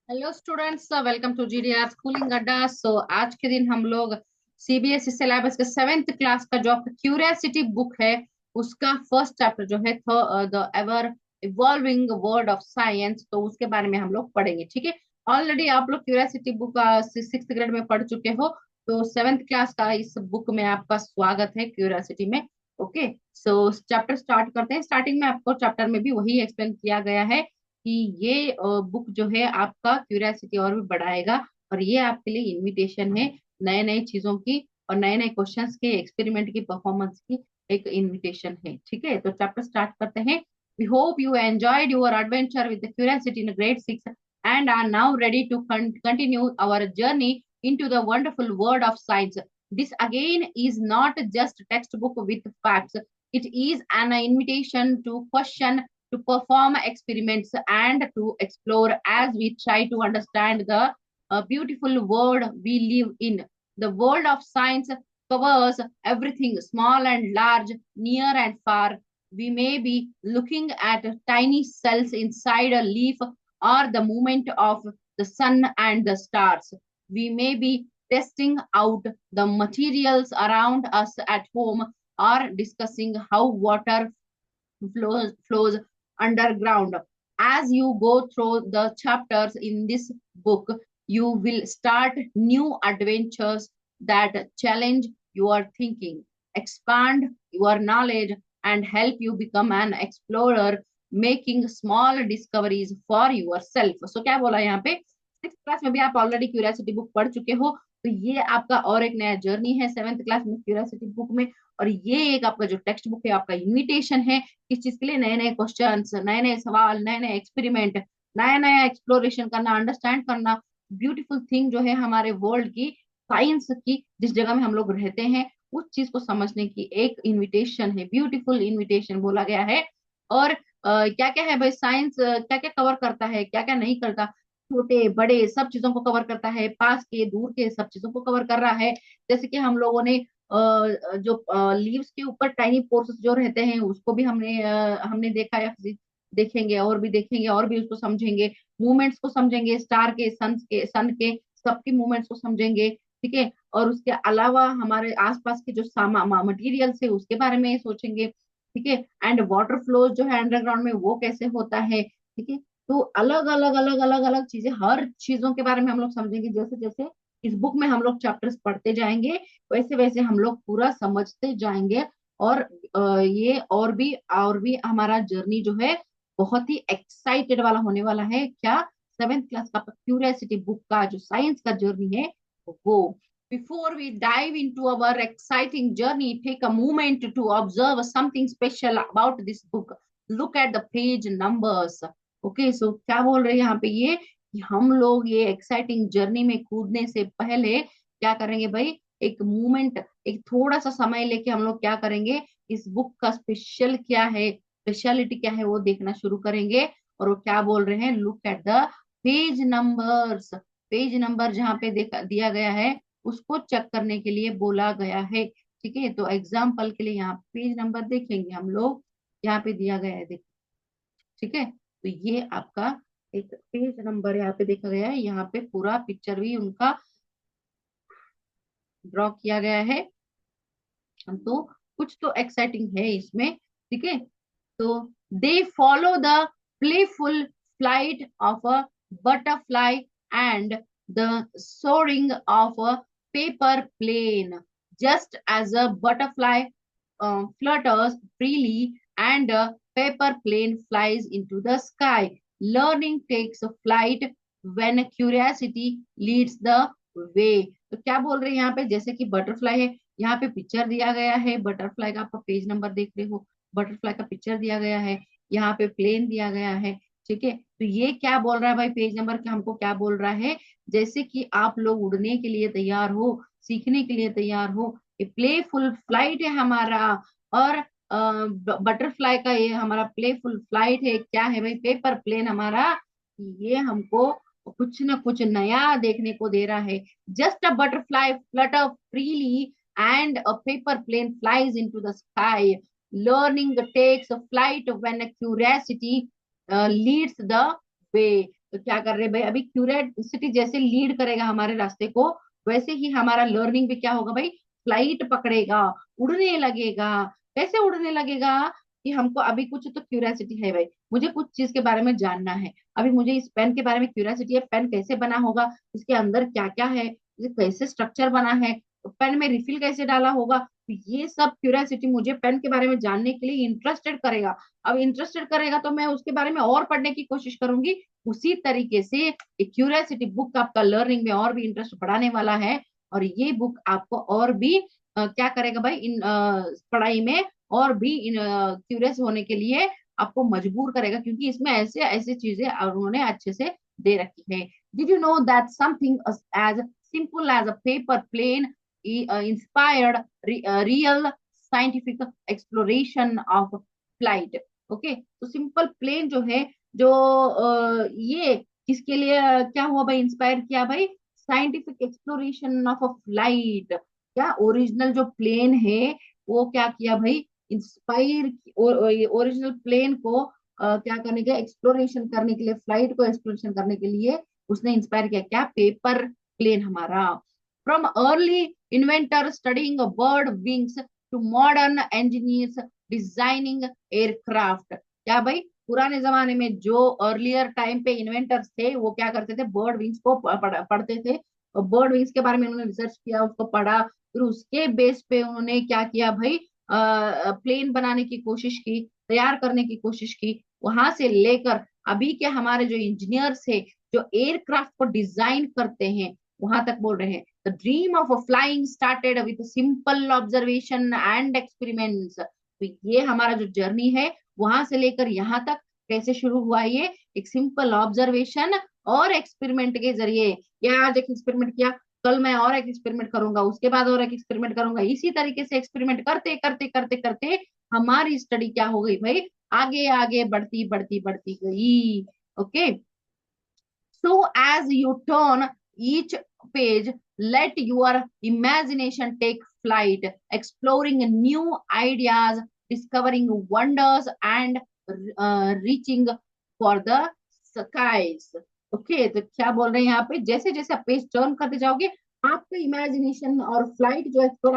Hello students, welcome to GDR schooling Adda. आज के दिन हम लोग सीबीएसई सिलेबस के 7th क्लास का जो आपका क्यूरियोसिटी बुक है उसका फर्स्ट चैप्टर जो है the ever evolving world of science, तो उसके बारे में हम लोग पढ़ेंगे। ठीक है। ऑलरेडी आप लोग क्यूरियोसिटी बुक 6th ग्रेड में पढ़ चुके हो, तो 7th क्लास का इस बुक में आपका स्वागत है क्यूरियोसिटी में। ओके, सो चैप्टर स्टार्ट करते हैं। स्टार्टिंग में आपको चैप्टर में भी वही एक्सप्लेन किया गया है कि ये बुक जो है आपका क्यूरियोसिटी और भी बढ़ाएगा, और ये आपके लिए इनविटेशन है नए नए चीजों की और नए नए क्वेश्चंस के एक्सपेरिमेंट की परफॉर्मेंस की एक इनविटेशन है। ठीक है, तो चैप्टर स्टार्ट करते हैं। We hope you enjoyed your adventure with the curiosity in grade 6 and are now ready to continue our journey into the wonderful world of science. This again is not just a textbook with facts. It is an invitation to question, to perform experiments, and to explore as we try to understand the beautiful world we live in. The world of science covers everything, small and large, near and far. We may be looking at tiny cells inside a leaf or the movement of the sun and the stars. We may be testing out the materials around us at home or discussing how water flows underground. As you go through the chapters in this book, you will start new adventures that challenge your thinking, expand your knowledge, and help you become an explorer, making small discoveries for yourself. So क्या बोला यहाँ पे, 6th class में भी आप already curiosity book पढ़ चुके हो, तो ये आपका और एक नया जर्नी है 7th क्लास में क्यूरियोसिटी बुक में। और ये एक आपका जो टेक्स्ट बुक है आपका इन्विटेशन है किस चीज के लिए, नए नए क्वेश्चंस, नए नए सवाल, नए नए एक्सपेरिमेंट, नया नया एक्सप्लोरेशन करना, अंडरस्टैंड करना ब्यूटीफुल थिंग जो है हमारे वर्ल्ड की, साइंस की, जिस जगह में हम लोग रहते हैं उस चीज को समझने की एक इनविटेशन है, ब्यूटीफुल इनविटेशन बोला गया है। और क्या क्या है भाई साइंस, क्या क्या कवर करता है, क्या क्या नहीं करता, छोटे बड़े सब चीजों को कवर करता है, पास के दूर के सब चीजों को कवर कर रहा है। जैसे कि हम लोगों ने जो लीव्स के ऊपर टाइनी पोर्स जो रहते हैं उसको भी हमने देखा या देखेंगे, और भी देखेंगे और भी उसको समझेंगे, मूवमेंट्स को समझेंगे, स्टार के, सन के सबके मूवमेंट्स को समझेंगे। ठीक है, और उसके अलावा हमारे आसपास के जो मटेरियल्स है उसके बारे में सोचेंगे। ठीक है, एंड वाटर फ्लो जो है अंडरग्राउंड में वो कैसे होता है। ठीक है, तो अलग अलग अलग अलग अलग चीजें, हर चीजों के बारे में हम लोग समझेंगे। जैसे जैसे इस बुक में हम लोग चैप्टर्स पढ़ते जाएंगे वैसे वैसे हम लोग पूरा समझते जाएंगे। और ये और भी हमारा जर्नी जो है बहुत ही एक्साइटेड वाला होने वाला है। क्या, 7th क्लास का क्यूरियोसिटी बुक का जो साइंस का जर्नी है वो। Before we dive into our exciting journey, take a moment to observe something special about this book. Look at the page numbers. Okay, so क्या बोल रहे हैं यहाँ पे ये, कि हम लोग ये एक्साइटिंग जर्नी में कूदने से पहले क्या करेंगे भाई, एक मूवमेंट, एक थोड़ा सा समय लेके हम लोग क्या करेंगे, इस बुक का स्पेशल क्या है, स्पेशलिटी क्या है वो देखना शुरू करेंगे। और वो क्या बोल रहे हैं, look at the page numbers. Page number जहाँ पे देखा दिया गया है उसको चेक करने के लिए बोला गया है। ठीक है, तो एग्जाम्पल के लिए यहाँ पेज नंबर देखेंगे हम लोग, यहाँ पे दिया गया है देख। ठीक है, तो ये आपका एक पेज नंबर यहाँ पे देखा गया है, यहाँ पे पूरा पिक्चर भी उनका ड्रॉ किया गया है। तो कुछ तो एक्साइटिंग है इसमें। ठीक है, तो they follow the playful flight of a butterfly and the soaring of a paper plane. Just as a butterfly flutters freely and a paper plane flies into the sky, learning takes a flight when curiosity leads the way. तो क्या बोल रहे हैं यहाँ पे, जैसे कि butterfly है, यहाँ पे पिक्चर दिया गया है बटरफ्लाई का, आपका पेज नंबर देख रहे हो, बटरफ्लाई का पिक्चर दिया गया है, यहाँ पे प्लेन दिया गया है। ठीक है, तो ये क्या बोल रहा है भाई, पेज नंबर के हमको क्या बोल रहा है, जैसे कि आप लोग उड़ने के लिए तैयार हो, सीखने के लिए तैयार हो, ये प्लेफुल फ्लाइट है हमारा। और बटरफ्लाई का ये हमारा प्लेफुल फ्लाइट है, क्या है भाई, पेपर प्लेन हमारा, ये हमको कुछ ना कुछ नया देखने को दे रहा है। Just a butterfly Flutter freely and a paper plane flies into the sky. Learning takes a flight when a curiosity leads the way. तो क्या कर रहे हैं भाई, अभी क्यूरियोसिटी जैसे लीड करेगा हमारे रास्ते को, वैसे ही हमारा लर्निंग भी क्या होगा भाई, फ्लाइट पकड़ेगा, उड़ने लगेगा। कैसे उड़ने लगेगा, कि हमको अभी कुछ तो क्यूरियोसिटी है भाई, मुझे कुछ चीज के बारे में जानना है। अभी मुझे इस पेन के बारे में क्यूरियोसिटी है, पेन कैसे बना होगा, इसके अंदर क्या क्या है, इसे कैसे स्ट्रक्चर बना है, पेन में रिफिल कैसे डाला होगा, तो ये सब क्यूरियोसिटी मुझे पेन के बारे में जानने के लिए इंटरेस्टेड करेगा। अब इंटरेस्टेड करेगा तो मैं उसके बारे में और पढ़ने की कोशिश करूंगी। उसी तरीके से क्यूरियोसिटी बुक आपका लर्निंग में और भी इंटरेस्ट बढ़ाने वाला है। और ये बुक आपको और भी क्या करेगा भाई, इन पढ़ाई में और भी इन क्यूरियस होने के लिए आपको मजबूर करेगा, क्योंकि इसमें ऐसे ऐसे चीजें उन्होंने अच्छे से दे रखी है। Did you know that something as simple as a paper plane inspired real scientific exploration of flight. Okay, तो सिंपल प्लेन जो है, जो ये किसके लिए क्या हुआ भाई, इंस्पायर किया भाई, scientific exploration of a flight. क्या ओरिजिनल जो प्लेन है वो क्या किया भाई, इंस्पायर, ओरिजिनल प्लेन को क्या करने के, एक्सप्लोरेशन करने के लिए, फ्लाइट को एक्सप्लोरेशन करने के लिए उसने इंस्पायर किया, क्या, पेपर प्लेन हमारा। From early inventor studying bird wings to modern engineers designing aircraft. क्या भाई, पुराने जमाने में जो अर्लियर टाइम पे इन्वेंटर्स थे वो क्या करते थे, बर्ड विंग्स को पढ़ते थे, और बर्ड विंग्स के बारे में उन्होंने रिसर्च किया, उसको पढ़ा, फिर उसके बेस पे उन्होंने क्या किया भाई, प्लेन बनाने की कोशिश की, तैयार करने की कोशिश की। वहां से लेकर अभी के हमारे जो इंजीनियर्स है, जो एयरक्राफ्ट को डिजाइन करते हैं, वहां तक बोल रहे हैं, the dream of flying started with simple observation and experiments. तो ये हमारा जो जर्नी है वहां से लेकर यहाँ तक कैसे शुरू हुआ, ये एक सिंपल ऑब्जर्वेशन और एक्सपेरिमेंट के जरिए। या आज एक एक्सपेरिमेंट किया, कल मैं और एक एक्सपेरिमेंट करूंगा, उसके बाद और एक एक्सपेरिमेंट करूंगा, इसी तरीके से एक्सपेरिमेंट करते करते करते करते हमारी स्टडी क्या हो गई भाई, आगे आगे बढ़ती बढ़ती बढ़ती गई। Okay, so as you turn each page, let your imagination take flight, exploring new ideas, discovering wonders, and reaching for the skies. Okay, तो क्या बोल रहे हैं यहाँ पे, जैसे जैसे आप पेज टर्न करते जाओगे, आपका इमेजिनेशन और फ्लाइट जो एक्सप्लोर,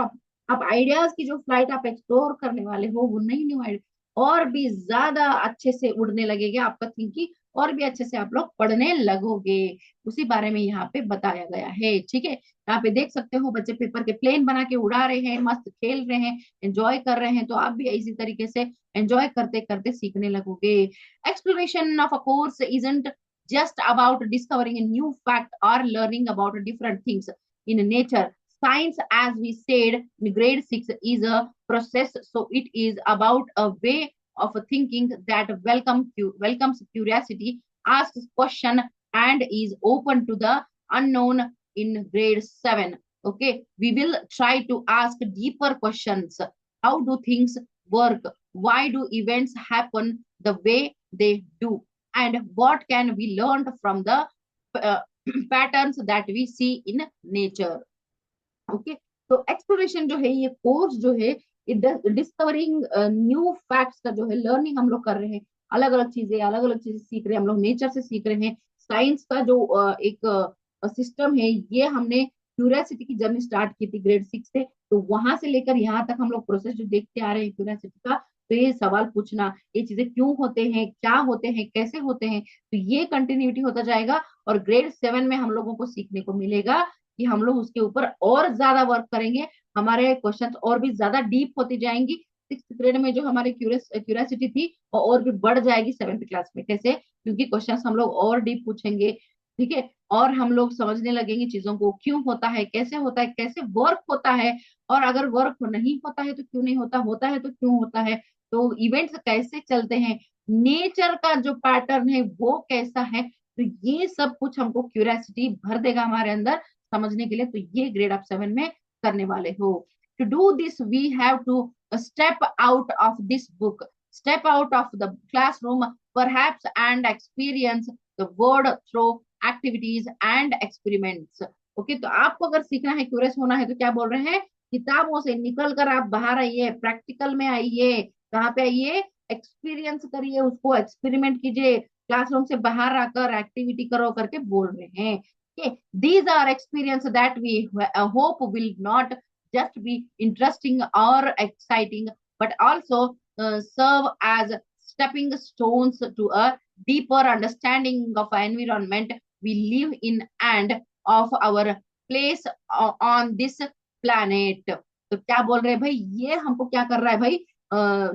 आप आइडियाज की जो फ्लाइट आप एक्सप्लोर करने वाले हो, वो नई न्यू आइडिया और भी ज्यादा अच्छे से उड़ने लगेगा आपका थिंकिंग, और भी अच्छे से आप लोग पढ़ने लगोगे। उसी बारे में यहाँ पे बताया गया है। ठीक है, यहाँ पे देख सकते हो बच्चे पेपर के प्लेन बना के उड़ा रहे हैं, मस्त खेल रहे हैं, एंजॉय कर रहे हैं, तो आप भी इसी तरीके से एंजॉय करते करते सीखने लगोगे। Exploration of a course isn't just about discovering a new fact or learning about different things in nature. Science, as we said in grade 6, is a process, so it is about a way of thinking that welcomes curiosity, asks question, and is open to the unknown in grade 7. Okay, we will try to ask deeper questions. How do things work? Why do events happen the way they do? And what can we learn from the uh, patterns that we see in nature. Okay, तो exploration जो है, ये course जो है, discovering new facts का जो है learning हम लोग कर रहे हैं, अलग अलग चीजें सीख रहे हैं, हम लोग नेचर से सीख रहे हैं। साइंस का जो एक सिस्टम है, ये हमने क्यूरियोसिटी की जर्नी स्टार्ट की थी ग्रेड 6 से, तो वहां से लेकर यहाँ तक हम लोग प्रोसेस जो देखते आ रहे हैं क्यूरियोसिटी का। तो ये सवाल पूछना, ये चीजें क्यों होते हैं, क्या होते हैं, कैसे होते हैं, तो ये कंटिन्यूटी होता जाएगा। और ग्रेड 7 में हम लोगों को सीखने को मिलेगा कि हम लोग उसके ऊपर और ज्यादा वर्क करेंगे, हमारे क्वेश्चंस और भी ज्यादा डीप होती जाएंगी। 6th ग्रेड में जो हमारी क्यूरियोसिटी थी वो और भी बढ़ जाएगी 7th क्लास में। कैसे, क्योंकि क्वेश्चंस हम लोग और डीप पूछेंगे। ठीक है, और हम लोग समझने लगेंगे चीजों को, क्यों होता है, कैसे वर्क होता है, और अगर वर्क नहीं होता है तो क्यों नहीं होता, होता है तो क्यों होता है, तो इवेंट्स कैसे चलते हैं, नेचर का जो पैटर्न है वो कैसा है। तो ये सब कुछ हमको क्यूरियोसिटी भर देगा हमारे अंदर समझने के लिए। तो ये ग्रेड आप 7 में करने वाले हो। To do this we have to step out of this book, step out of the classroom perhaps and experience the world through activities and experiments. Okay, तो आपको अगर सीखना है, क्यूरियस होना है, तो क्या बोल रहे हैं, किताबों से निकल कर आप बाहर आइए, प्रैक्टिकल में आइए, कहाँ पे आइए, एक्सपीरियंस करिए, उसको एक्सपेरिमेंट कीजिए, क्लासरूम से बाहर आकर एक्टिविटी करो करके बोल रहे हैं। These are experience that we hope will not just be interesting or exciting, but also serve as stepping stones to a deeper understanding of environment we live in and of our place on this planet। तो क्या बोल रहे हैं भाई, ये हमको क्या कर रहा है भाई,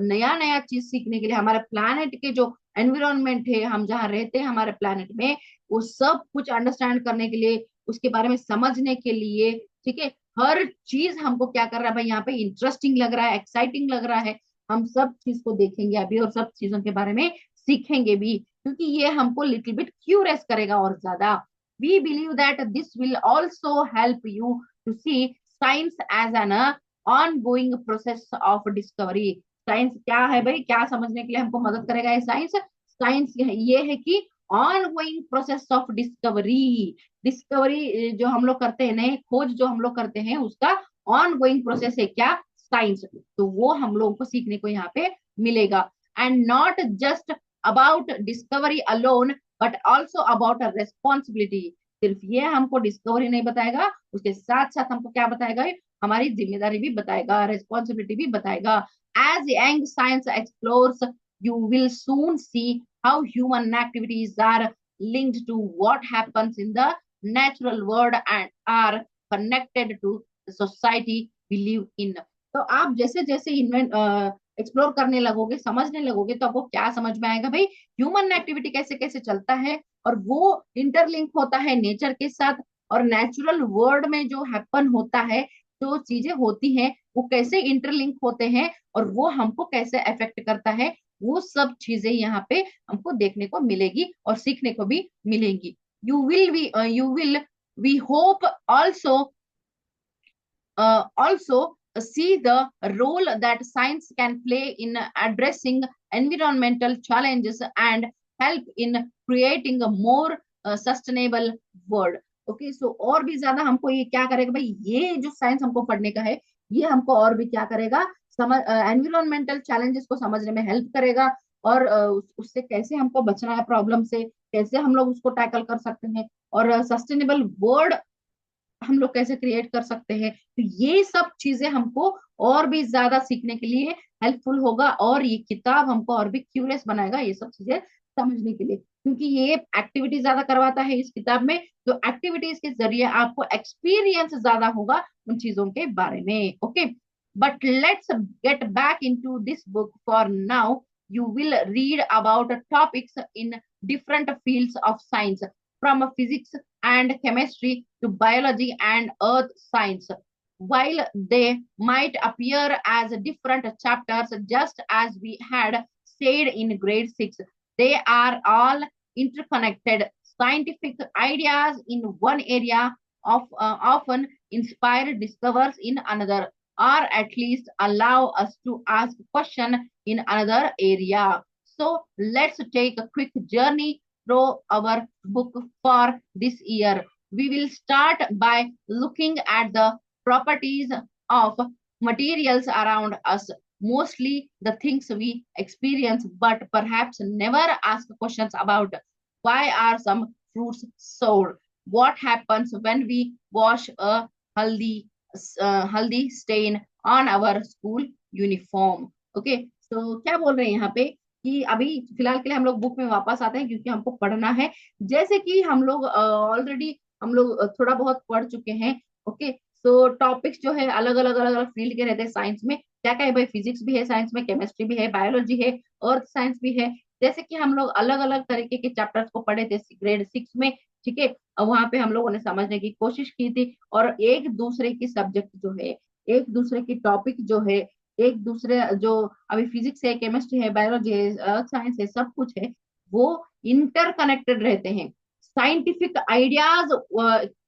नया नया चीज सीखने के लिए, हमारे प्लानट के जो एनवायरमेंट है, हम जहाँ रहते हैं हमारे प्लानट में, वो सब कुछ अंडरस्टैंड करने के लिए, उसके बारे में समझने के लिए, ठीक है, हर चीज हमको क्या कर रहा है भाई, यहाँ पे इंटरेस्टिंग लग रहा है, एक्साइटिंग लग रहा है। हम सब चीज को देखेंगे अभी और सब चीजों के बारे में सीखेंगे भी, क्योंकि ये हमको लिटिल बिट क्यूरियस करेगा और ज्यादा। We believe that this will also help you to see science as an ongoing process of discovery. Science क्या है भाई, क्या समझने के लिए हमको मदद करेगा ये साइंस। साइंस ये है कि on going process of discovery. Discovery जो हम लोग करते हैं, नए खोज जो हम लोग करते हैं, उसका ऑन गोइंग प्रोसेस है क्या, साइंस। तो वो हम लोगों को सीखने को यहाँ पे मिलेगा। And not just about discovery alone but also about a responsibility. सिर्फ ये हमको डिस्कवरी नहीं बताएगा, उसके साथ साथ हमको क्या बताएगा, हमारी जिम्मेदारी भी बताएगा, रेस्पॉन्सिबिलिटी भी बताएगा। As young science explores you will soon see how human activities are linked to what happens in the natural world and are connected to the society we live in। तो आप जैसे जैसे इन्वेंट एक्सप्लोर करने लगोगे, समझने लगोगे, तो आपको क्या समझ में आएगा भाई, ह्यूमन एक्टिविटी कैसे कैसे चलता है, और वो इंटरलिंक होता है नेचर के साथ, और नेचुरल वर्ल्ड में जो हैपन होता है, जो चीजें होती हैं, वो कैसे इंटरलिंक होते हैं, और वो हमको कैसे अफेक्ट करता है, वो सब चीजें यहाँ पे हमको देखने को मिलेगी और सीखने को भी मिलेंगी। You will we hope also see the role that science can play in addressing environmental challenges and help in creating a more sustainable world। Okay, so और भी ज्यादा हमको ये क्या करेगा भाई, ये जो साइंस हमको पढ़ने का है, ये हमको और भी क्या करेगा, समझ एनवायरमेंटल चैलेंजेस को समझने में हेल्प करेगा, और उससे कैसे हमको बचना है प्रॉब्लम से, कैसे हम लोग उसको टैकल कर सकते हैं, और सस्टेनेबल वर्ल्ड हम लोग कैसे क्रिएट कर सकते हैं। तो ये सब चीजें हमको और भी ज्यादा सीखने के लिए हेल्पफुल होगा, और ये किताब हमको और भी क्यूरियस बनाएगा ये सब चीजें समझने के लिए, क्योंकि ये एक्टिविटी ज्यादा करवाता है इस किताब में। तो एक्टिविटीज के जरिए आपको एक्सपीरियंस ज्यादा होगा उन चीजों के बारे में। Okay, but let's get back into this book for now. You will read about topics in different fields of science, from physics and chemistry to biology and earth science. While they might appear as different chapters, just as we had said in grade 6, they are all interconnected. Scientific ideas in one area often inspire discoveries in another, or at least allow us to ask questions in another area. So let's take a quick journey through our book for this year. We will start by looking at the properties of materials around us, mostly the things we experience, but perhaps never ask questions about. Why are some fruits sour? What happens when we wash a haldi stain on our school uniform. Okay, तो क्या बोल रहे हैं यहाँ पे कि अभी फिलहाल के लिए हम लोग बुक में वापस आते हैं, क्योंकि हमको पढ़ना है। जैसे कि हम लोग ऑलरेडी हम लोग थोड़ा बहुत पढ़ चुके हैं। ओके, तो टॉपिक्स जो है अलग अलग अलग अलग फील्ड के रहते हैं साइंस में। क्या क्या है भाई, फिजिक्स भी है साइंस में, केमिस्ट्री भी है, बायोलॉजी है, अर्थ साइंस भी है। जैसे कि हम लोग अलग अलग तरीके के चैप्टर्स को पढ़े थे ग्रेड 6 में, ठीक है। वहां पे हम लोगों ने समझने की कोशिश की थी, और एक दूसरे की सब्जेक्ट जो है, एक दूसरे की टॉपिक जो है, एक दूसरे जो अभी फिजिक्स है, केमिस्ट्री है, बायोलॉजी है, अर्थ साइंस है, सब कुछ है, वो इंटरकनेक्टेड रहते हैं। साइंटिफिक आइडियाज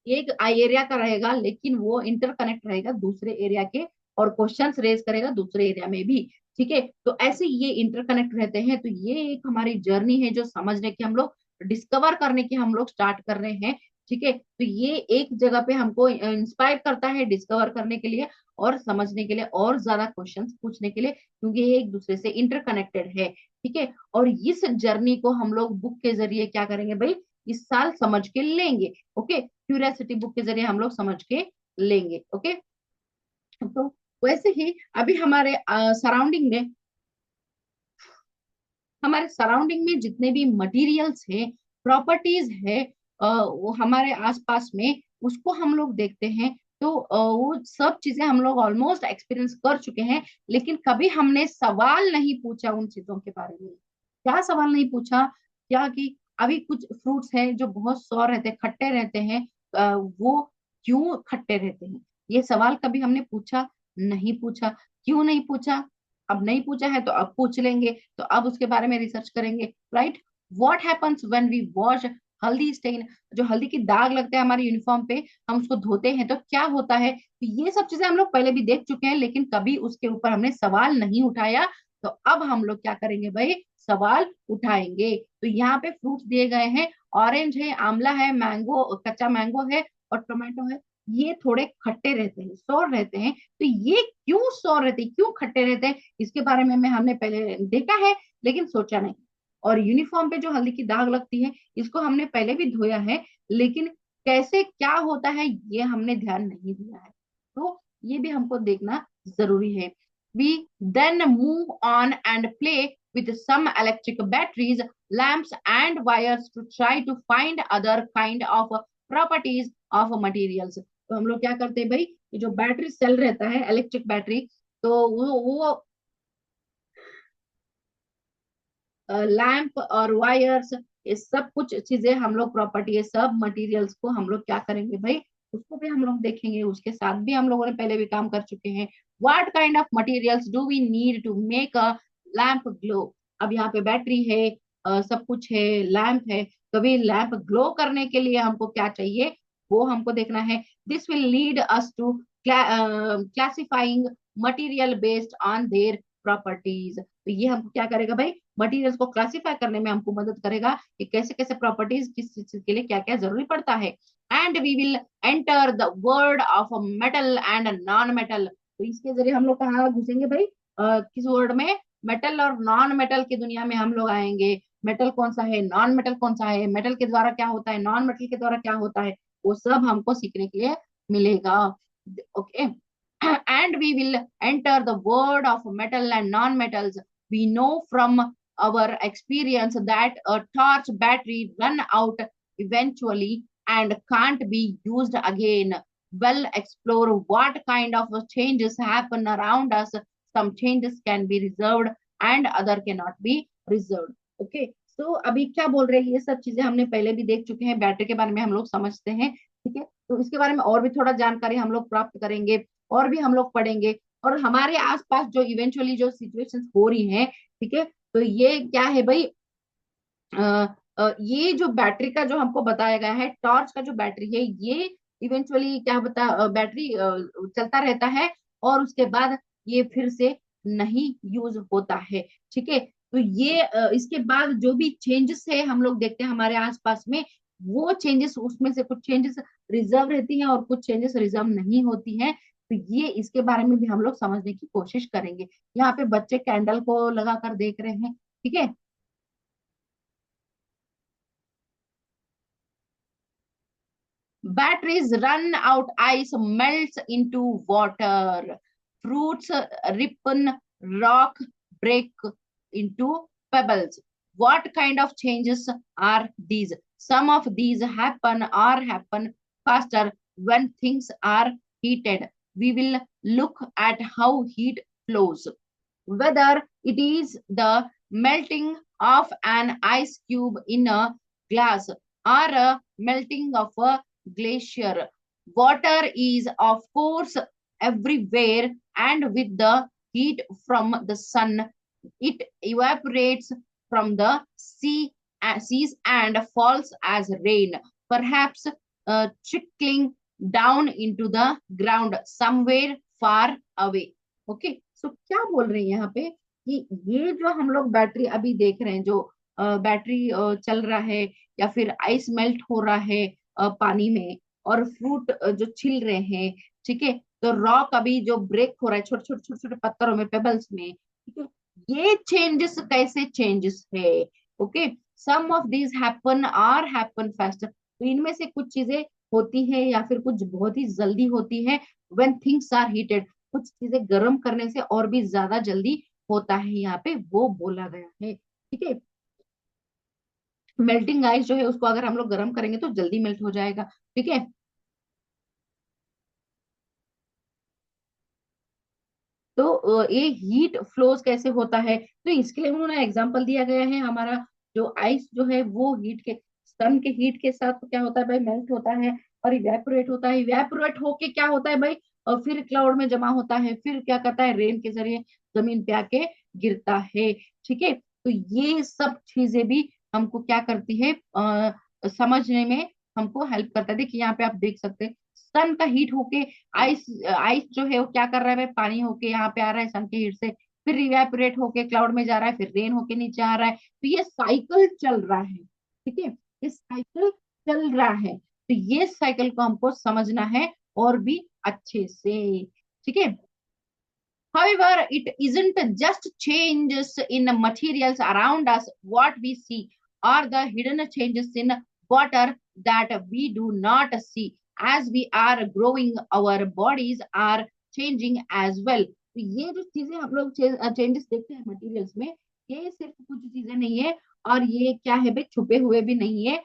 एक एरिया का रहेगा, लेकिन वो इंटरकनेक्ट रहेगा दूसरे एरिया के, और क्वेश्चंस रेज करेगा दूसरे एरिया में भी, ठीक है। तो ऐसे ये इंटरकनेक्ट रहते हैं। तो ये एक हमारी जर्नी है जो समझने की हम लोग, डिस्कवर करने की हम लोग स्टार्ट कर रहे हैं, ठीक है। तो ये एक जगह पे हमको इंस्पायर करता है डिस्कवर करने के लिए और समझने के लिए और ज्यादा क्वेश्चंस पूछने के लिए, क्योंकि ये एक दूसरे से इंटरकनेक्टेड है। ठीक है। और इस जर्नी को हम लोग बुक के जरिए क्या करेंगे भाई, इस साल समझ के लेंगे। ओके, क्यूरियोसिटी बुक के जरिए हम लोग समझ के लेंगे। ओके, तो वैसे ही अभी हमारे सराउंडिंग में जितने भी मटेरियल्स है, प्रॉपर्टीज है, वो हमारे आसपास में, उसको हम लोग देखते हैं। तो वो सब चीजें हम लोग ऑलमोस्ट एक्सपीरियंस कर चुके हैं, लेकिन कभी हमने सवाल नहीं पूछा उन चीजों के बारे में। क्या सवाल नहीं पूछा? क्या कि अभी कुछ फ्रूट्स हैं जो बहुत सौर रहते हैं, खट्टे रहते हैं, वो क्यों खट्टे रहते हैं? ये सवाल कभी हमने पूछा? नहीं पूछा। क्यों नहीं पूछा? अब नहीं पूछा है तो अब पूछ लेंगे, तो अब उसके बारे में रिसर्च करेंगे, right. What happens when we wash haldi stain, जो हल्दी की दाग लगता है हमारे यूनिफॉर्म पे, हम उसको धोते हैं तो क्या होता है? तो ये सब चीजें हम लोग पहले भी देख चुके हैं, लेकिन कभी उसके ऊपर हमने सवाल नहीं उठाया। तो अब हम लोग क्या करेंगे भाई, सवाल उठाएंगे। तो यहाँ पे फ्रूट्स दिए गए हैं, ऑरेंज है, आंवला है, मैंगो, कच्चा मैंगो है, और टोमेटो है। ये थोड़े खट्टे रहते हैं, सौर रहते हैं। तो ये क्यों सौर रहते हैं, क्यों खट्टे रहते हैं, इसके बारे में हमने पहले देखा है, लेकिन सोचा नहीं। और यूनिफॉर्म पे जो हल्दी की दाग लगती है, इसको हमने पहले भी धोया है, लेकिन कैसे क्या होता है ये हमने ध्यान नहीं दिया है। तो ये भी हमको देखना जरूरी है। We then move on and play with some electric batteries, lamps and wires to try to find other kind of properties of materials। तो हम लोग क्या करते हैं भाई, ये जो बैटरी सेल रहता है, इलेक्ट्रिक बैटरी, तो वो लैंप और वायर्स, ये सब कुछ चीजें हम लोग, प्रॉपर्टी, ये सब मटेरियल्स को हम लोग क्या करेंगे भाई, उसको भी हम लोग देखेंगे। उसके साथ भी हम लोगों ने पहले भी काम कर चुके हैं। What kind of materials do we need to make a lamp glow? अब यहाँ पे बैटरी है, सब कुछ है, लैंप है, तो भी लैंप ग्लो करने के लिए हमको क्या चाहिए, वो हमको देखना है। This will lead us to classifying material based on their properties. तो ये हमको क्या करेगा भाई, मटेरियल्स को क्लासिफाई करने में हमको मदद करेगा कि कैसे कैसे प्रॉपर्टीज किस चीज के लिए क्या क्या जरूरी पड़ता है। And we will enter the world of metal and non metal. तो इसके जरिए हम लोग कहाँ घुसेंगे भाई, किस वर्ड में, मेटल और नॉन मेटल की दुनिया में हम लोग आएंगे। मेटल कौन सा है, नॉन मेटल कौन सा है, मेटल के द्वारा क्या होता है, नॉन मेटल के द्वारा क्या होता है, वो सब हमको सीखने के लिए मिलेगा। Okay, and we will enter the world of metal and non-metals. We know from our experience that a torch battery run out eventually and can't be used again. Well, explore what kind of changes happen around us. Some changes can be reserved and other cannot be reserved. Okay, so अभी क्या बोल रहे हैं, ये सब चीजें हमने पहले भी देख चुके हैं, बैटरी के बारे में हम लोग समझते हैं। ठीक है, तो इसके बारे में और भी थोड़ा जानकारी हम लोग प्राप्त करेंगे, और भी हम लोग पढ़ेंगे। और हमारे आसपास जो इवेंचुअली जो सिचुएशंस हो रही हैं, ठीक है, तो ये क्या है भाई, ये जो बैटरी का जो हमको बताया गया है, टॉर्च का जो बैटरी है, ये इवेंचुअली क्या बता, बैटरी चलता रहता है, और उसके बाद ये फिर से नहीं यूज होता है। ठीक है, तो ये इसके बाद जो भी चेंजेस है हम लोग देखते हैं हमारे आसपास में, वो चेंजेस, उसमें से कुछ चेंजेस रिजर्व रहती हैं और कुछ चेंजेस रिजर्व नहीं होती हैं। तो ये इसके बारे में भी हम लोग समझने की कोशिश करेंगे। यहाँ पे बच्चे कैंडल को लगा कर देख रहे हैं। ठीक है, batteries run out, ice melts into water, fruits ripen, rock break into pebbles. What kind of changes are these? Some of these happen or happen faster when things are heated. We will look at how heat flows, whether it is the melting of an ice cube in a glass or a melting of a glacier. Water is, of course, everywhere, and with the heat from the sun, it evaporates from the seas and falls as rain, perhaps trickling down into the ground somewhere far away. Okay, so क्या बोल रहे हैं यहाँ पे कि ये जो हम लोग बैटरी अभी देख रहे हैं, जो बैटरी चल रहा है, या फिर आइस मेल्ट हो रहा है पानी में, और फ्रूट जो छिल रहे हैं, ठीक है, तो रॉक अभी जो ब्रेक हो रहा है छोटे छोटे छोटे छोटे पत्थरों में, पेबल्स में, ठीक है, ये चेंजेस कैसे चेंजेस है? Okay, some of these happen are happen fast, तो इनमें से कुछ चीजें होती है या फिर कुछ बहुत ही जल्दी होती है। व्हेन थिंग्स आर हीटेड, कुछ चीजें गर्म करने से और भी ज्यादा जल्दी होता है, यहाँ पे वो बोला गया है। ठीक है, मेल्टिंग आइस जो है उसको अगर हम लोग गर्म करेंगे तो जल्दी मेल्ट हो जाएगा। ठीक है, तो ये हीट फ्लोज कैसे होता है, तो इसके लिए उन्होंने एग्जांपल दिया गया है। हमारा जो आइस जो है वो हीट के, सन के हीट के साथ तो क्या होता है भाई, मेल्ट होता है और इवेपोरेट होता है। इवेपोरेट होके क्या होता है भाई, और फिर क्लाउड में जमा होता है, फिर क्या करता है, रेन के जरिए जमीन पे आके गिरता है। ठीक है, तो ये सब चीजें भी हमको क्या करती है, समझने में हमको हेल्प करता है। देखिए यहाँ पे आप देख सकते हैं, सन का हीट होके आइस, आइस जो है वो क्या कर रहा है भाई, पानी होके यहाँ पे आ रहा है सन के हीट से, फिर इवेपोरेट होके क्लाउड में जा रहा है, फिर रेन होके नीचे आ रहा है, तो ये साइकिल चल रहा है। ठीक है, ये साइकिल चल रहा है, तो ये साइकिल को हमको समझना है और भी अच्छे से। ठीक है, however, it isn't just changes in the materials around us. What we see are the hidden changes in water that we do not see. As we are growing, our bodies are changing as well. तो ये जो चीजें हम लोग changes देखते हैं materials में, ये सिर्फ कुछ चीजें नहीं है, और ये क्या है भाई, छुपे हुए भी नहीं है।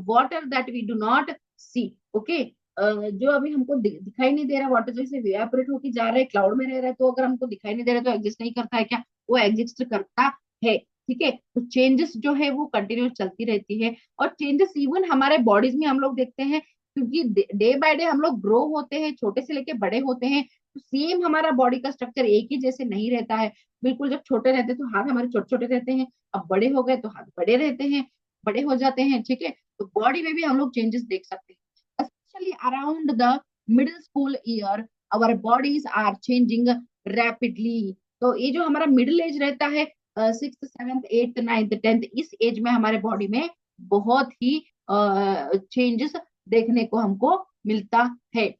Water that we do not see, okay, जो अभी हमको दिखाई नहीं दे रहा, वाटर जैसे वेपोरेट होके जा रहा है, क्लाउड में रह रहा है, तो अगर हमको दिखाई नहीं दे रहा तो एग्जिस्ट नहीं करता है क्या? वो एग्जिस्ट करता है। ठीक है, तो चेंजेस जो है वो कंटिन्यू चलती रहती है, और चेंजेस इवन हमारे बॉडीज में हम लोग देखते हैं, क्योंकि डे बाय डे हम लोग ग्रो होते हैं, छोटे से लेके बड़े होते हैं, तो सेम हमारा बॉडी का स्ट्रक्चर एक ही जैसे नहीं रहता है। बिल्कुल, जब छोटे रहते हैं तो हाथ हमारे छोटे छोटे रहते हैं, अब बड़े हो गए तो हाथ बड़े रहते हैं, बड़े हो जाते हैं। ठीक है, तो बॉडी में भी हम लोग चेंजेस देख सकते हैं। Especially around the middle school year, our bodies are changing rapidly. तो ये जो हमारा मिडिल एज रहता है, six seventh eighth ninth tenth, इस एज में हमारे बॉडी में बहुत ही चेंजेस देखने को हमको मिलता है।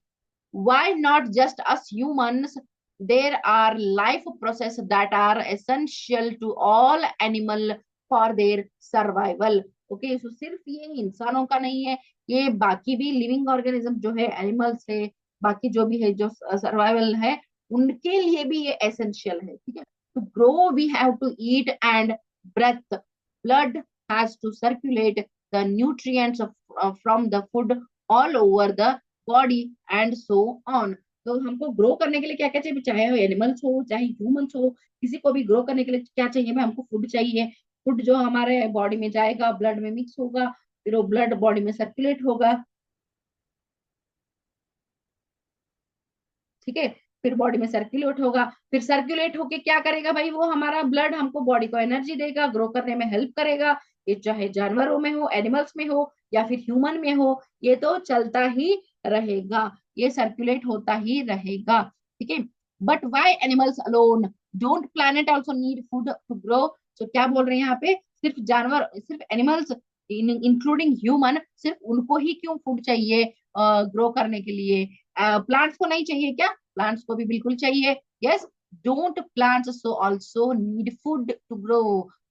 Why not just us humans? There are life processes that are essential to all animal for their survival. Okay, so सिर्फ ये इंसानों का नहीं है, ये बाकी भी लिविंग ऑर्गेनिज्म जो है, एनिमल्स है, बाकी जो भी है जो सर्वाइवल है, उनके लिए भी ये एसेंशियल है। ठीक है, to grow we have to eat and breathe, blood has to circulate the nutrients from the food all over the body and so on. तो हमको ग्रो करने के लिए क्या क्या चाहिए, चाहे एनिमल्स हो चाहे ह्यूमंस हो, किसी को भी ग्रो करने के लिए क्या चाहिए, हमको फूड चाहिए। फूड जो हमारे बॉडी में जाएगा, ब्लड में मिक्स होगा, फिर वो ब्लड बॉडी में सर्कुलेट होगा। ठीक है, फिर बॉडी में सर्कुलेट होगा, फिर सर्कुलेट होके क्या करेगा भाई, वो हमारा ब्लड हमको बॉडी को एनर्जी देगा, ग्रो करने में हेल्प करेगा। ये चाहे जानवरों में हो, एनिमल्स में हो, या फिर ह्यूमन में हो, ये तो चलता ही रहेगा, ये सर्कुलेट होता ही रहेगा। ठीक है, but why animals alone don't plants also need food to grow? तो क्या बोल रहे हैं यहाँ पे, सिर्फ जानवर, सिर्फ एनिमल्स इंक्लूडिंग ह्यूमन, सिर्फ उनको ही क्यों फूड चाहिए ग्रो करने के लिए? प्लांट्स को नहीं चाहिए क्या? प्लांट्स को भी बिल्कुल चाहिए। Yes, don't plants so also need food to grow?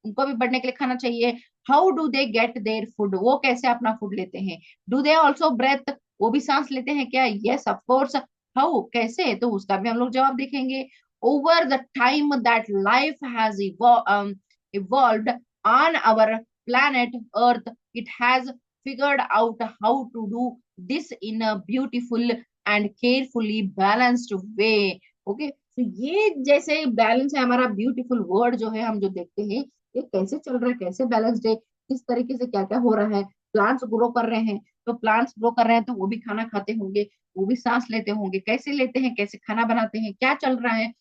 उनको भी बढ़ने के लिए खाना चाहिए। How do they get their food? वो कैसे अपना फूड लेते हैं? Do they also breathe? वो भी सांस लेते हैं क्या? Yes of course. हाउ, कैसे? तो उसका भी हम लोग जवाब देखेंगे। Over the time that life has evolved on our planet earth, it has figured out how to do this in a beautiful and carefully balanced way. Okay, तो ये जैसे बैलेंस है हमारा, ब्यूटीफुल वर्ड जो है हम जो देखते हैं, ये कैसे चल रहा है, कैसे बैलेंस्ड है, किस तरीके से क्या क्या हो रहा है। प्लांट्स ग्रो कर रहे हैं, तो प्लांट्स ग्रो कर रहे हैं तो वो भी खाना खाते होंगे, वो भी सांस लेते होंगे, कैसे लेते हैं, कैसे खाना बनाते हैं, क्या चल रहा है,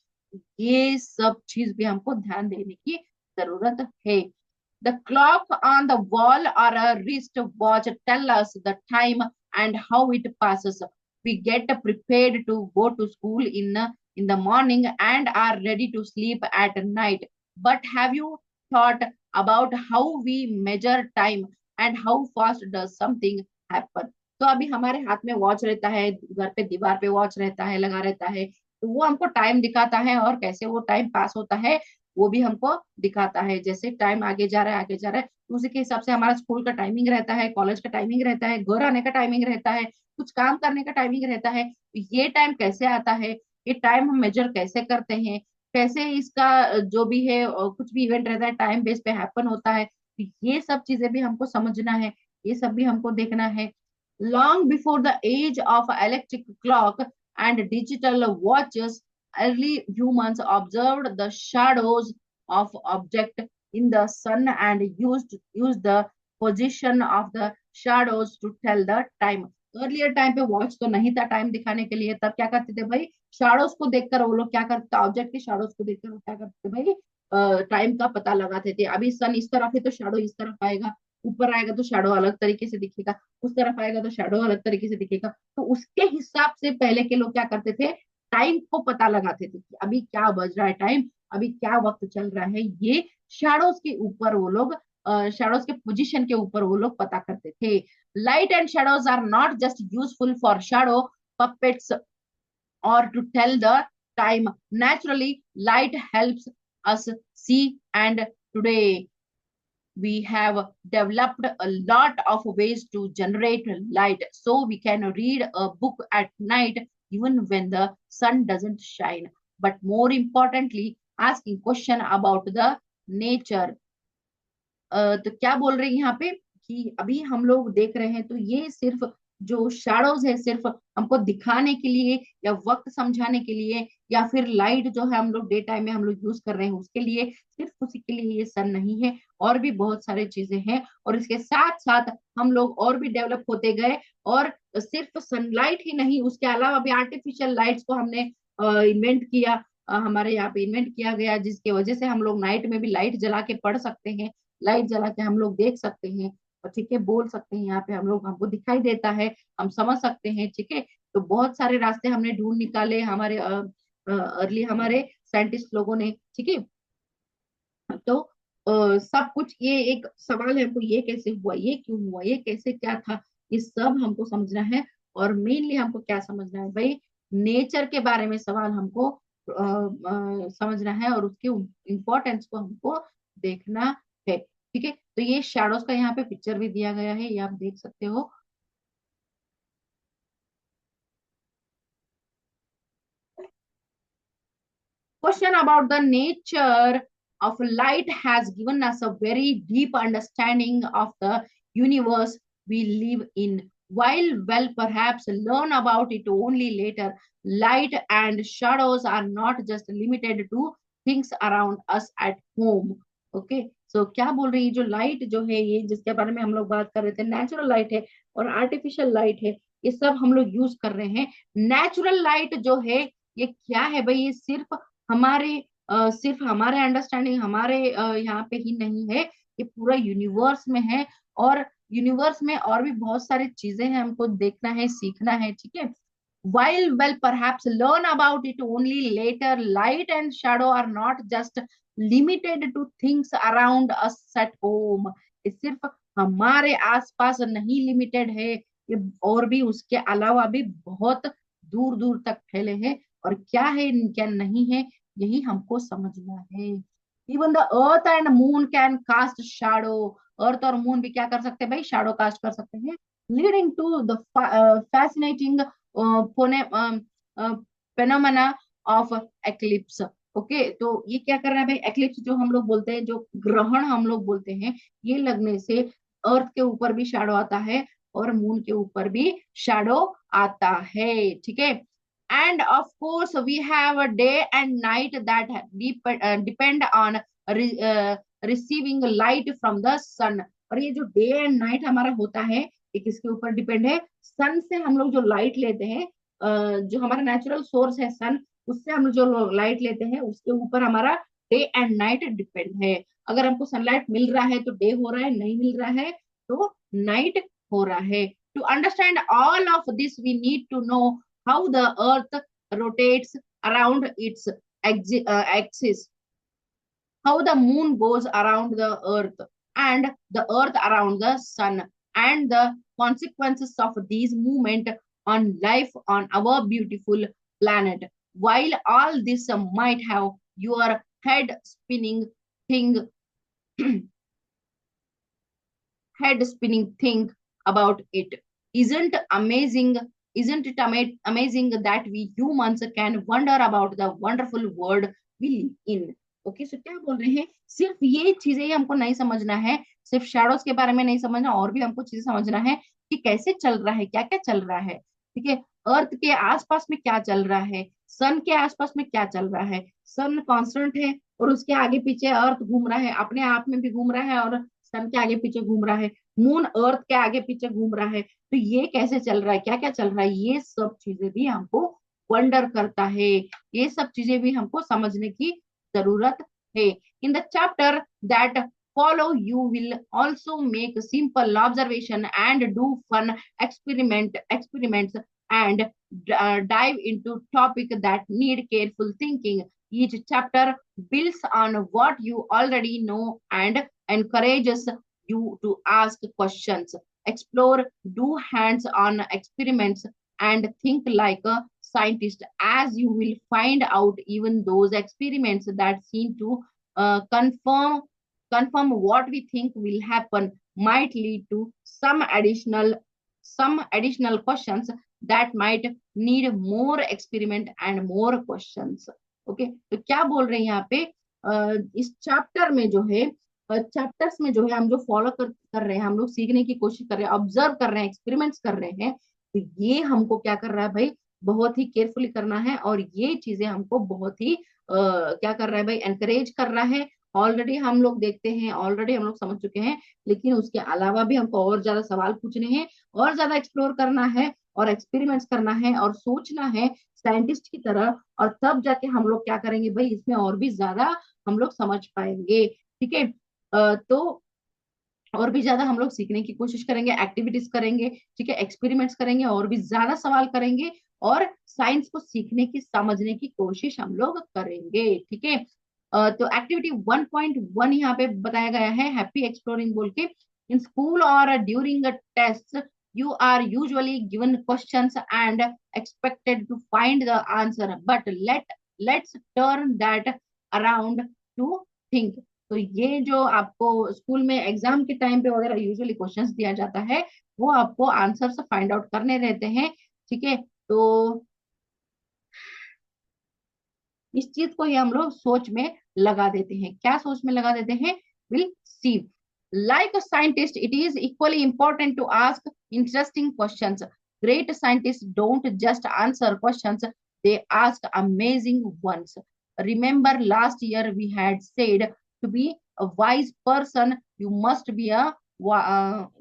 ये सब चीज भी हमको ध्यान देने की जरूरत है। The clock on the wall or a wrist watch tell us the time and how it passes. We get prepared to go to school in the morning and are ready to sleep at night. But have you thought about how we measure time and how fast does something happen? तो अभी हमारे हाथ में watch रहता है, घर पे दीवार पे वॉच रहता है, लगा रहता है, तो वो हमको टाइम दिखाता है और कैसे वो टाइम पास होता है। वो भी हमको दिखाता है। जैसे टाइम आगे जा रहा है आगे जा रहा है, तो उसी के हिसाब से हमारा स्कूल का टाइमिंग रहता है, कॉलेज का टाइमिंग रहता है, घर आने का टाइमिंग रहता है, कुछ काम करने का टाइमिंग रहता है। ये टाइम कैसे आता है, ये टाइम हम मेजर कैसे करते हैं, कैसे इसका जो भी है कुछ भी इवेंट रहता है टाइम बेस पे हैपन होता है, तो ये सब चीजें भी हमको समझना है, ये सब भी हमको देखना है। Long before the age of electric clock and digital watches, early humans observed the shadows of objects in the sun and used the position of the shadows to tell the time. Earlier time पे watch तो नहीं था time दिखाने के लिए, तब क्या करते थे भाई, शाडोज को देखकर वो लोग क्या करते, ऑब्जेक्ट के शाडोज को देखकर वो क्या करते थे भाई, टाइम का पता लगाते थे। अभी सन इस तरफ है तो शाडो इस तरफ आएगा, ऊपर आएगा तो शैडो अलग तरीके से दिखेगा, उस तरफ आएगा तो शैडो अलग तरीके से दिखेगा। तो उसके हिसाब से पहले के लोग क्या करते थे, टाइम को पता लगाते थे कि अभी क्या बज रहा है टाइम, अभी क्या वक्त चल रहा है, ये शैडोज के ऊपर वो लोग, शैडोज के पोजीशन के ऊपर वो लोग पता करते थे। Light and shadows are not just useful for shadow puppets or to tell the time. Naturally, light helps us see, and today we have developed a lot of ways to generate light so we can read a book at night even when the sun doesn't shine. But more importantly, asking question about the nature. तो क्या बोल रही है यहाँ पे कि अभी हम लोग देख रहे हैं तो ये सिर्फ जो शैडोज है सिर्फ हमको दिखाने के लिए या वक्त समझाने के लिए, या फिर लाइट जो है हम लोग डे टाइम में हम लोग यूज कर रहे हैं उसके लिए, सिर्फ उसी के लिए ये सन नहीं है, और भी बहुत सारे चीजें हैं। और इसके साथ साथ हम लोग और भी डेवलप होते गए, और सिर्फ सनलाइट ही नहीं, उसके अलावा भी आर्टिफिशियल लाइट्स को हमने इन्वेंट किया, हमारे यहाँ पे इन्वेंट किया गया, जिसकी वजह से हम लोग नाइट में भी लाइट जला के पढ़ सकते हैं, लाइट जला के हम लोग देख सकते हैं, और ठीक है बोल सकते हैं, यहाँ पे हम लोग, हमको दिखाई देता है, हम समझ सकते हैं, ठीक है। तो बहुत सारे रास्ते हमने ढूंढ निकाले हमारे अर्ली हमारे साइंटिस्ट लोगों ने, ठीक है। तो सब कुछ, ये एक सवाल है हमको, ये कैसे हुआ, ये क्यों हुआ, ये कैसे क्या था, ये सब हमको समझना है। और मेनली हमको क्या समझना है भाई, नेचर के बारे में सवाल हमको समझना है, और उसके इम्पोर्टेंस को हमको देखना है, ठीक है। तो ये शैडोज का यहाँ पे पिक्चर भी दिया गया है, ये आप देख सकते हो। Question about the nature of light has given us a very deep understanding of the universe we live in. While well perhaps learn about it only later, light and shadows are not just limited to things around us at home. Okay, so क्या बोल रही है, जो light जो है ये जिसके बारे में हम लोग बात कर रहे थे, नेचुरल लाइट है और आर्टिफिशियल लाइट है, ये सब हम लोग यूज कर रहे हैं। नेचुरल लाइट जो है ये क्या है भाई, ये सिर्फ हमारे अंडरस्टैंडिंग, हमारे यहाँ पे ही नहीं है, ये पूरा यूनिवर्स में है, और यूनिवर्स में और भी बहुत सारी चीजें हैं, हमको देखना है, सीखना है, ठीक है। While well perhaps learn about it only later, light and shadow are not just limited to things around us at home. ये सिर्फ हमारे आसपास नहीं लिमिटेड है, ये और भी उसके अलावा भी बहुत दूर दूर तक फैले हैं, और क्या है क्या नहीं है, यही हमको समझना है। Even the earth and moon can cast shadow, earth और मून भी क्या कर सकते हैं भाई, शैडो कास्ट कर सकते हैं, leading to the fascinating phenomena of eclipse. Okay, तो ये क्या कर रहा है भाई, एक्लिप्स जो हम लोग बोलते हैं, जो ग्रहण हम लोग बोलते हैं, ये लगने से अर्थ के ऊपर भी शैडो आता है और मून के ऊपर भी शैडो आता है, ठीक है। And of course we have a day and night that depend on receiving light from the sun। और ये जो डे एंड नाइट हमारा होता है, ये किसके ऊपर डिपेंड है, सन से हम लोग जो लाइट लेते हैं, जो हमारा नेचुरल सोर्स है सन, उससे हम जो लाइट लेते हैं उसके ऊपर हमारा डे एंड नाइट डिपेंड है। अगर हमको सनलाइट मिल रहा है तो डे हो रहा है, नहीं मिल रहा है तो नाइट हो रहा है। To understand all of this we need to know how the earth rotates around its axis, how the moon goes around the earth, and the earth around the sun, and the consequences of these movement on life on our beautiful planet. While all this might have your head spinning thing head spinning thing about it. Isn't amazing? Isn't it amazing that we humans can wonder about the wonderful world we live in? Okay, so क्या बोल रहे हैं, सिर्फ ये चीजें ही हमको नहीं समझना है, सिर्फ शैडोज के बारे में नहीं समझना, और भी हमको चीजें समझना है कि कैसे चल रहा है, क्या क्या चल रहा है। ठीक है, अर्थ के आसपास में क्या चल रहा है, सन के आसपास में क्या चल रहा है। सन कांस्टेंट है और उसके आगे पीछे अर्थ घूम रहा है, अपने आप में भी घूम रहा है और सन के आगे पीछे घूम रहा है, मून अर्थ के आगे पीछे घूम रहा है। तो ये कैसे चल रहा है, क्या क्या चल रहा है, ये सब चीजें भी हमको वंडर करता है, ये सब चीजें भी हमको समझने की जरूरत है। In the chapter that follow you will also make simple observation and do fun experiments and dive into topic that need careful thinking. Each chapter builds on what you already know and encourages you to ask questions, explore, do hands-on experiments, and think like a scientist, as you will find out even those experiments that seem to confirm what we think will happen might lead to some additional questions that might need more experiment and more questions. Okay, तो क्या बोल रहे हैं यहाँ पे, इस chapter में जो है, चैप्टर्स में जो है हम जो फॉलो कर रहे हैं, हम लोग सीखने की कोशिश कर रहे हैं, ऑब्जर्व कर रहे हैं, एक्सपेरिमेंट्स कर रहे हैं, तो ये हमको क्या कर रहा है भाई, बहुत ही केयरफुली करना है। और ये चीजें हमको बहुत ही क्या कर रहा है भाई, एनकरेज कर रहा है। ऑलरेडी हम लोग देखते हैं, ऑलरेडी हम लोग समझ चुके हैं, लेकिन उसके अलावा भी हमको और ज्यादा सवाल पूछने हैं, और ज्यादा एक्सप्लोर करना है, और एक्सपेरिमेंट्स करना है, और सोचना है साइंटिस्ट की तरह, और तब जाके हम लोग क्या करेंगे भाई, इसमें और भी ज्यादा हम लोग समझ पाएंगे। ठीक है, तो और भी ज्यादा हम लोग सीखने की कोशिश करेंगे, एक्टिविटीज करेंगे, ठीक है, एक्सपेरिमेंट्स करेंगे, और भी ज्यादा सवाल करेंगे, और साइंस को सीखने की, समझने की कोशिश हम लोग करेंगे। ठीक है, तो एक्टिविटी 1.1 यहाँ पे बताया गया है, हैप्पी एक्सप्लोरिंग बोल के। इन स्कूल और during test you are usually given questions and expected to find the answer, but let's turn that around to think. तो ये जो आपको स्कूल में एग्जाम के टाइम पे वगैरह यूजुअली क्वेश्चंस दिया जाता है, वो आपको आंसर से फाइंड आउट करने रहते हैं। ठीक है, तो इस चीज को ही हम लोग सोच में लगा देते हैं। क्या सोच में लगा देते हैं, will see. Like a scientist it is equally important to ask interesting questions. Great scientist don't just answer questions, they ask amazing ones. Remember last year we had said to be a wise person you must be a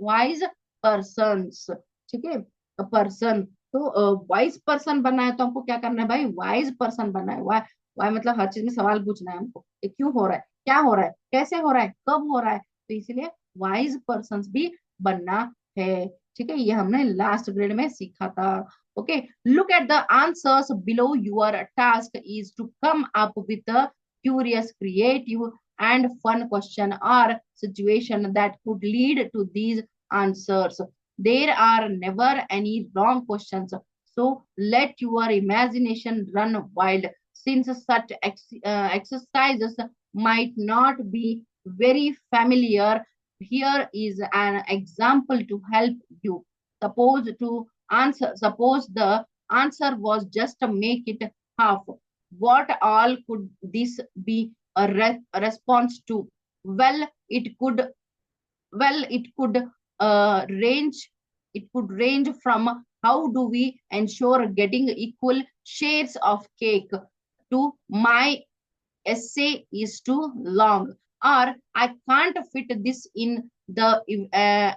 wise persons. ठीक है, person, तो wise person बनना है तो हमको क्या करना है भाई, वाइज पर्सन बनना है। वाई मतलब हर चीज में सवाल पूछना है हमको, ये क्यों हो रहा है, क्या हो रहा है, कैसे हो रहा है, कब हो रहा है, तो इसलिए वाइज पर्सन भी बनना है। ठीक है, ये हमने लास्ट ग्रेड में सीखा था। Okay, look at the answers below, your task is to come up with a curious, creative and fun question or situation that could lead to these answers. There are never any wrong questions, so let your imagination run wild. Since such exercises might not be very familiar, here is an example to help you. Suppose the answer was just to make it half. What all could this be a response to? Well, it could range, from how do we ensure getting equal shares of cake, to my essay is too long, or I can't fit this in the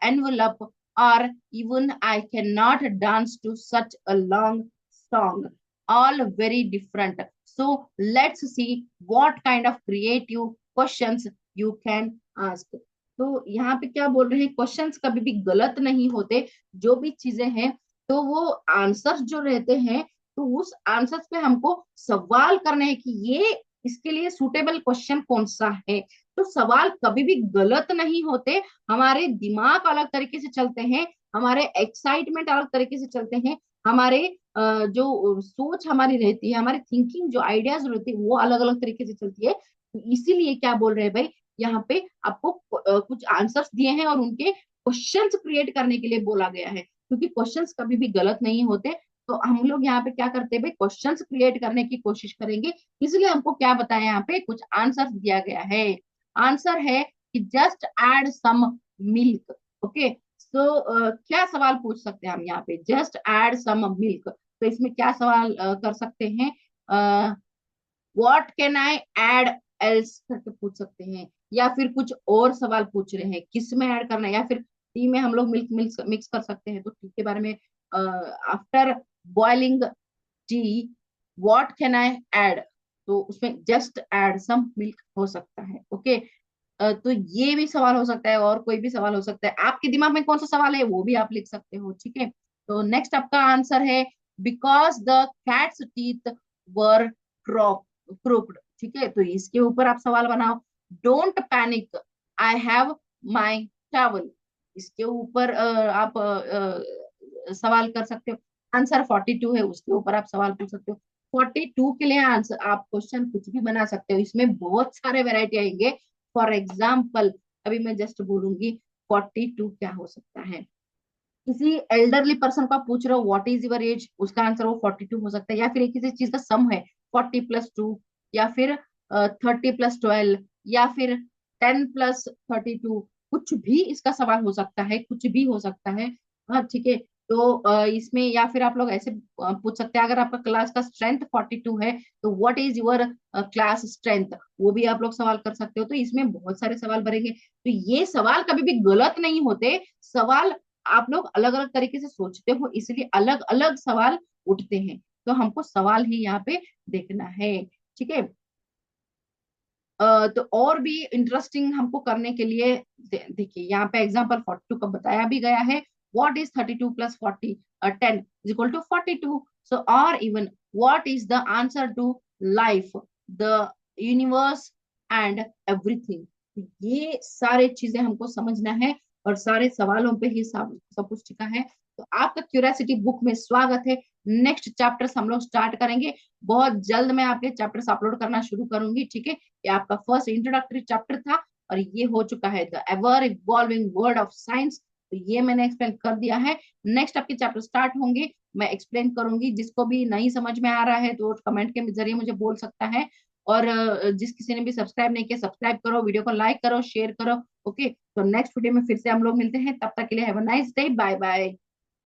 envelope, or even I cannot dance to such a long song. All very different. So let's see what kind of creative questions you can ask. तो यहाँ पे क्या बोल रहे हैं, questions कभी भी गलत नहीं होते, जो भी चीजें हैं तो वो आंसर्स जो रहते हैं, तो उस आंसर्स पे हमको सवाल करने हैं कि ये इसके लिए सुटेबल क्वेश्चन कौन सा है। तो सवाल कभी भी गलत नहीं होते, हमारे दिमाग अलग तरीके से चलते हैं, हमारे एक्साइटमेंट अलग तरीके से चलते हैं, हमारे जो सोच हमारी रहती है, हमारी थिंकिंग जो आइडियाज रहती है वो अलग अलग तरीके से चलती है। इसीलिए क्या बोल रहे हैं भाई, यहाँ पे आपको कुछ आंसर्स दिए हैं और उनके क्वेश्चंस क्रिएट करने के लिए बोला गया है, क्योंकि क्वेश्चंस कभी भी गलत नहीं होते। तो हम लोग यहाँ पे क्या करते हैं भाई, क्वेश्चंस क्रिएट करने की कोशिश करेंगे। इसलिए हमको क्या बताया, यहाँ पे कुछ आंसर्स दिया गया है। आंसर है कि just add some milk. Okay, so क्या सवाल पूछ सकते हैं हम यहाँ पे, जस्ट ऐड सम मिल्क। तो इसमें क्या सवाल कर सकते हैं, what can I add else करके पूछ सकते हैं, या फिर कुछ और सवाल पूछ रहे हैं किस में ऐड करना है, या फिर टी में हम लोग मिल्क मिल्क मिक्स कर सकते हैं, तो टी के बारे में, after boiling T what can I add, तो उसमें जस्ट ऐड सम मिल्क हो सकता है। ओके, तो ये भी सवाल हो सकता है, और कोई भी सवाल हो सकता है। आपके दिमाग में कौन सा सवाल है वो भी आप लिख सकते हो, ठीक है। तो नेक्स्ट आपका आंसर है, बिकॉज द कैट्स टीथ वर क्रोक्ड। ठीक है, तो इसके ऊपर आप सवाल बनाओ। Don't panic, I have my towel. इसके ऊपर आप सवाल कर सकते हो। आंसर 42 है, उसके ऊपर आप सवाल पूछ सकते हो। 42 के लिए आंसर आप क्वेश्चन कुछ भी बना सकते हो, इसमें बहुत सारे वेराइटी आएंगे। फॉर एग्जाम्पल, अभी मैं जस्ट बोलूंगी 42 क्या हो सकता है। किसी एल्डरली पर्सन को आप पूछ रहे हो व्हाट इज योर एज, उसका आंसर वो 42 हो सकता है। या फिर एक किसी चीज का सम है 40+2, या फिर 30+12, या फिर 10+32, कुछ भी इसका सवाल हो सकता है, कुछ भी हो सकता है। हाँ ठीक है, तो इसमें या फिर आप लोग ऐसे पूछ सकते हैं, अगर आपका क्लास का स्ट्रेंथ 42 है तो what is your class strength, वो भी आप लोग सवाल कर सकते हो। तो इसमें बहुत सारे सवाल भरेंगे, तो ये सवाल कभी भी गलत नहीं होते। सवाल आप लोग अलग अलग तरीके से सोचते हो, इसलिए अलग अलग सवाल उठते हैं। तो हमको सवाल ही यहाँ पे देखना है, ठीक है। तो और भी इंटरेस्टिंग हमको करने के लिए देखिए यहाँ पे एग्जाम्पल 42 का बताया भी गया है। What is 32+40, 10 is equal to 42। So और even what is the answer to life, the universe and everything. ये सारे चीजें हमको समझना है, और सारे सवालों पे ही सब कुछ टिका है। तो आपका क्यूरियोसिटी बुक में स्वागत है। नेक्स्ट चैप्टर्स हम लोग स्टार्ट करेंगे बहुत जल्द। मैं आपके चैप्टर्स अपलोड करना शुरू करूंगी, ठीक है। ये आपका फर्स्ट इंट्रोडक्टरी चैप्टर था, और ये हो चुका है the ever evolving world of science. तो ये मैंने एक्सप्लेन कर दिया है। नेक्स्ट आपके चैप्टर स्टार्ट होंगे, मैं एक्सप्लेन करूंगी। जिसको भी नहीं समझ में आ रहा है तो कमेंट के जरिए मुझे बोल सकता है। और जिस किसी ने भी सब्सक्राइब नहीं किया, सब्सक्राइब करो, वीडियो को लाइक करो, शेयर करो। ओके, तो नेक्स्ट वीडियो में फिर से हम लोग मिलते हैं, तब तक के लिए have a nice day, bye bye.